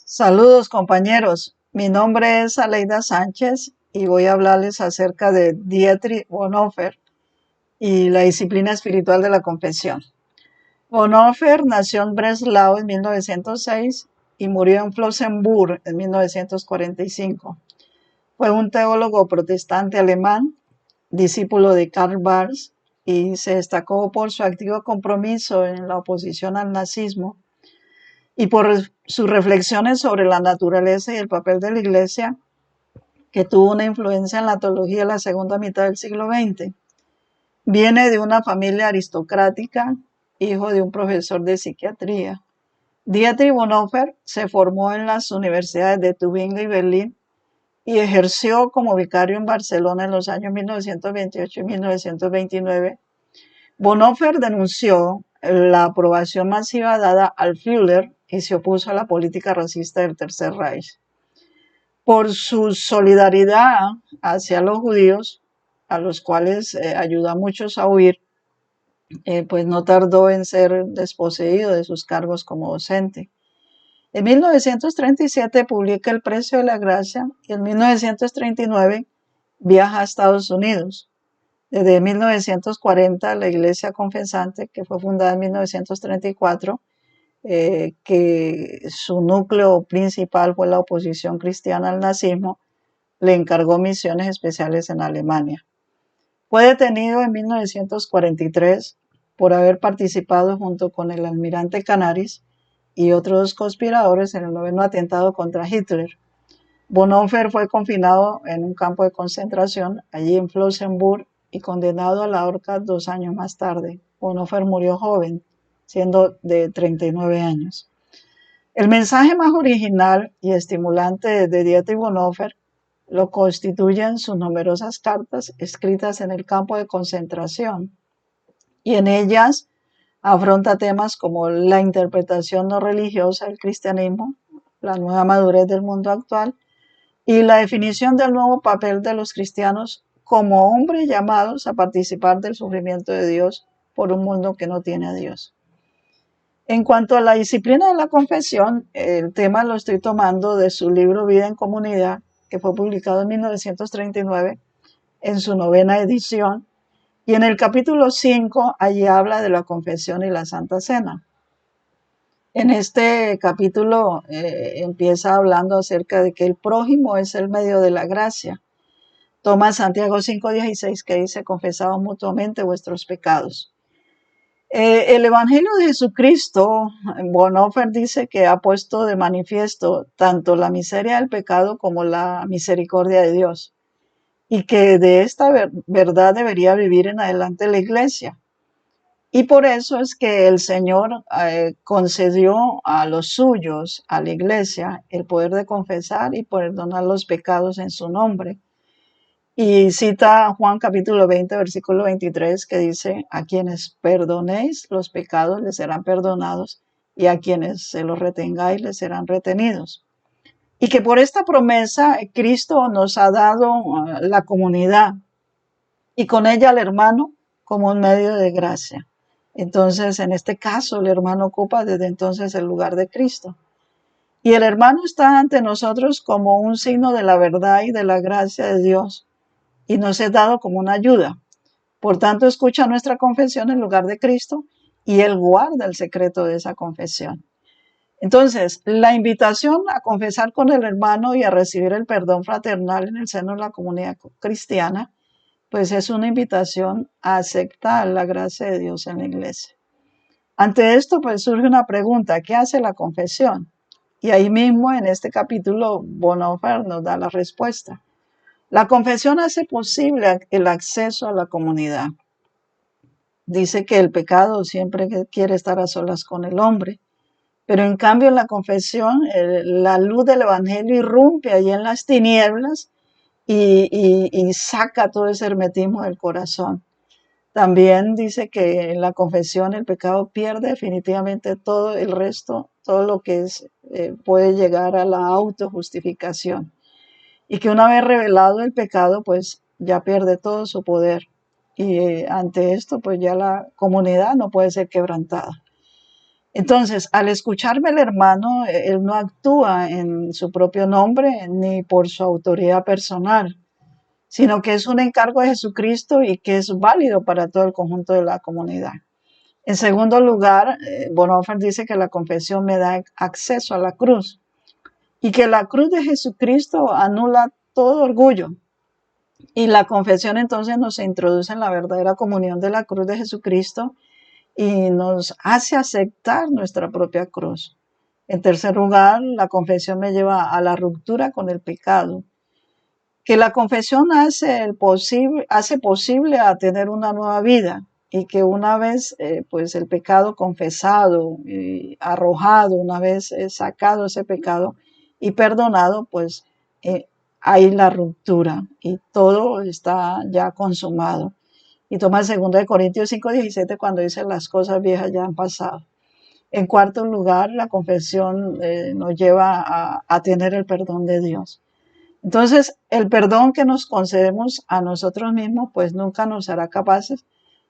Saludos compañeros, mi nombre es Aleida Sánchez y voy a hablarles acerca de Dietrich Bonhoeffer y la disciplina espiritual de la confesión. Bonhoeffer nació en Breslau en 1906 y murió en Flossenbürg en 1945. Fue un teólogo protestante alemán, discípulo de Karl Barth, y se destacó por su activo compromiso en la oposición al nazismo y por sus reflexiones sobre la naturaleza y el papel de la Iglesia, que tuvo una influencia en la teología de la segunda mitad del siglo XX. Viene de una familia aristocrática, hijo de un profesor de psiquiatría. Dietrich Bonhoeffer se formó en las universidades de Tübingen y Berlín y ejerció como vicario en Barcelona en los años 1928 y 1929. Bonhoeffer denunció la aprobación masiva dada al Führer y se opuso a la política racista del Tercer Reich. Por su solidaridad hacia los judíos, a los cuales ayudó a muchos a huir, pues no tardó en ser desposeído de sus cargos como docente. En 1937 publica El precio de la gracia y en 1939 viaja a Estados Unidos. Desde 1940 la Iglesia Confesante, que fue fundada en 1934, que su núcleo principal fue la oposición cristiana al nazismo, le encargó misiones especiales en Alemania. Fue detenido en 1943 por haber participado junto con el almirante Canaris y otros conspiradores en el 9º atentado contra Hitler. Bonhoeffer fue confinado en un campo de concentración allí en Flossenbürg y condenado a la horca 2 años más tarde. Bonhoeffer murió joven, siendo de 39 años. El mensaje más original y estimulante de Dietrich Bonhoeffer lo constituyen sus numerosas cartas escritas en el campo de concentración, y en ellas afronta temas como la interpretación no religiosa del cristianismo, la nueva madurez del mundo actual y la definición del nuevo papel de los cristianos como hombres llamados a participar del sufrimiento de Dios por un mundo que no tiene a Dios. En cuanto a la disciplina de la confesión, el tema lo estoy tomando de su libro Vida en Comunidad, que fue publicado en 1939 en su 9ª edición, y en el capítulo 5 allí habla de la confesión y la Santa Cena. En este capítulo empieza hablando acerca de que el prójimo es el medio de la gracia. Toma Santiago 5:16 que dice: confesaos mutuamente vuestros pecados. El Evangelio de Jesucristo, Bonhoeffer dice que ha puesto de manifiesto tanto la miseria del pecado como la misericordia de Dios, y que de esta verdad debería vivir en adelante la Iglesia. Y por eso es que el Señor concedió a los suyos, a la Iglesia, el poder de confesar y perdonar los pecados en su nombre. Y cita Juan capítulo 20, versículo 23, que dice: a quienes perdonéis los pecados les serán perdonados, y a quienes se los retengáis les serán retenidos. Y que por esta promesa Cristo nos ha dado la comunidad, y con ella al hermano como un medio de gracia. Entonces, en este caso, el hermano ocupa desde entonces el lugar de Cristo. Y el hermano está ante nosotros como un signo de la verdad y de la gracia de Dios, y nos es dado como una ayuda. Por tanto, escucha nuestra confesión en lugar de Cristo, y Él guarda el secreto de esa confesión. Entonces, la invitación a confesar con el hermano y a recibir el perdón fraternal en el seno de la comunidad cristiana, pues es una invitación a aceptar la gracia de Dios en la Iglesia. Ante esto, pues surge una pregunta: ¿qué hace la confesión? Y ahí mismo, en este capítulo, Bonhoeffer nos da la respuesta. La confesión hace posible el acceso a la comunidad. Dice que el pecado siempre quiere estar a solas con el hombre, pero en cambio en la confesión la luz del Evangelio irrumpe allí en las tinieblas y saca todo ese hermetismo del corazón. También dice que en la confesión el pecado pierde definitivamente todo el resto, todo lo que puede llegar a la autojustificación. Y que una vez revelado el pecado, pues ya pierde todo su poder. Y ante esto, pues ya la comunidad no puede ser quebrantada. Entonces, al escucharme el hermano, él no actúa en su propio nombre ni por su autoridad personal, sino que es un encargo de Jesucristo y que es válido para todo el conjunto de la comunidad. En segundo lugar, Bonhoeffer dice que la confesión me da acceso a la cruz y que la cruz de Jesucristo anula todo orgullo. Y la confesión entonces nos introduce en la verdadera comunión de la cruz de Jesucristo y nos hace aceptar nuestra propia cruz. En tercer lugar, la confesión me lleva a la ruptura con el pecado, que la confesión hace posible a tener una nueva vida y que una vez pues el pecado confesado y arrojado, una vez sacado ese pecado y perdonado, pues hay la ruptura y todo está ya consumado. Y toma el 2 Corintios 5:17 cuando dice las cosas viejas ya han pasado. En cuarto lugar, la confesión nos lleva a tener el perdón de Dios. Entonces, el perdón que nos concedemos a nosotros mismos, pues nunca nos hará capaces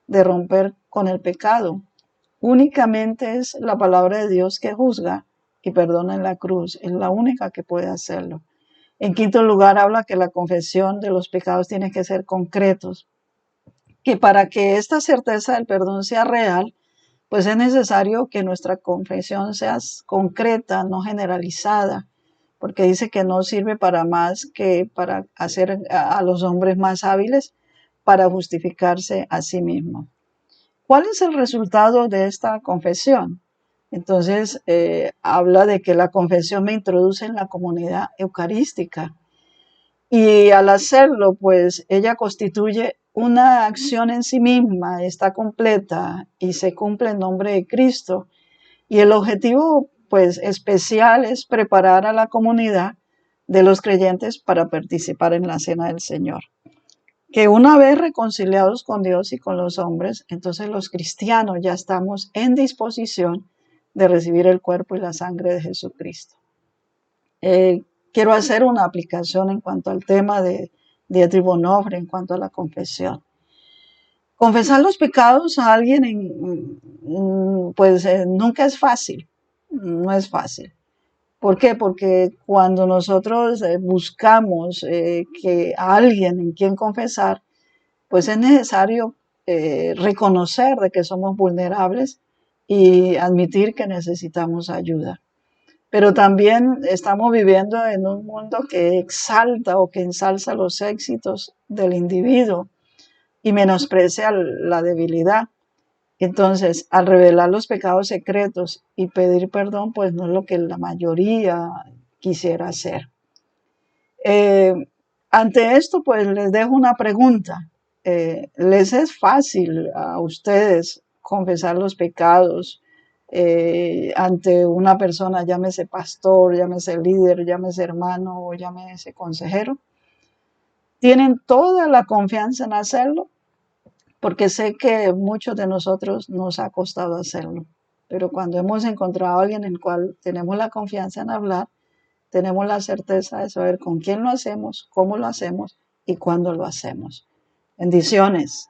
de romper con el pecado. Únicamente es la palabra de Dios que juzga y perdona en la cruz. Es la única que puede hacerlo. En quinto lugar, habla que la confesión de los pecados tiene que ser concretos, que para que esta certeza del perdón sea real, pues es necesario que nuestra confesión sea concreta, no generalizada, porque dice que no sirve para más que para hacer a los hombres más hábiles para justificarse a sí mismos. ¿Cuál es el resultado de esta confesión? Entonces, habla de que la confesión me introduce en la comunidad eucarística y al hacerlo, pues ella constituye una acción en sí misma, está completa y se cumple en nombre de Cristo. Y el objetivo, pues, especial es preparar a la comunidad de los creyentes para participar en la cena del Señor. Que una vez reconciliados con Dios y con los hombres, entonces los cristianos ya estamos en disposición de recibir el cuerpo y la sangre de Jesucristo. Quiero hacer una aplicación en cuanto al tema de Dietrich Bonhoeffer, en cuanto a la confesión. Confesar los pecados a alguien, pues nunca es fácil, no es fácil. ¿Por qué? Porque cuando nosotros buscamos que a alguien en quien confesar, pues es necesario reconocer de que somos vulnerables y admitir que necesitamos ayuda. Pero también estamos viviendo en un mundo que exalta o que ensalza los éxitos del individuo y menosprecia la debilidad. Entonces, al revelar los pecados secretos y pedir perdón, pues no es lo que la mayoría quisiera hacer. Eh, Ante esto, pues les dejo una pregunta. ¿Les es fácil a ustedes confesar los pecados ante una persona, llámese pastor, llámese líder, llámese hermano o llámese consejero? ¿Tienen toda la confianza en hacerlo? Porque sé que muchos de nosotros nos ha costado hacerlo, pero cuando hemos encontrado a alguien en el cual tenemos la confianza en hablar, tenemos la certeza de saber con quién lo hacemos, cómo lo hacemos y cuándo lo hacemos. Bendiciones.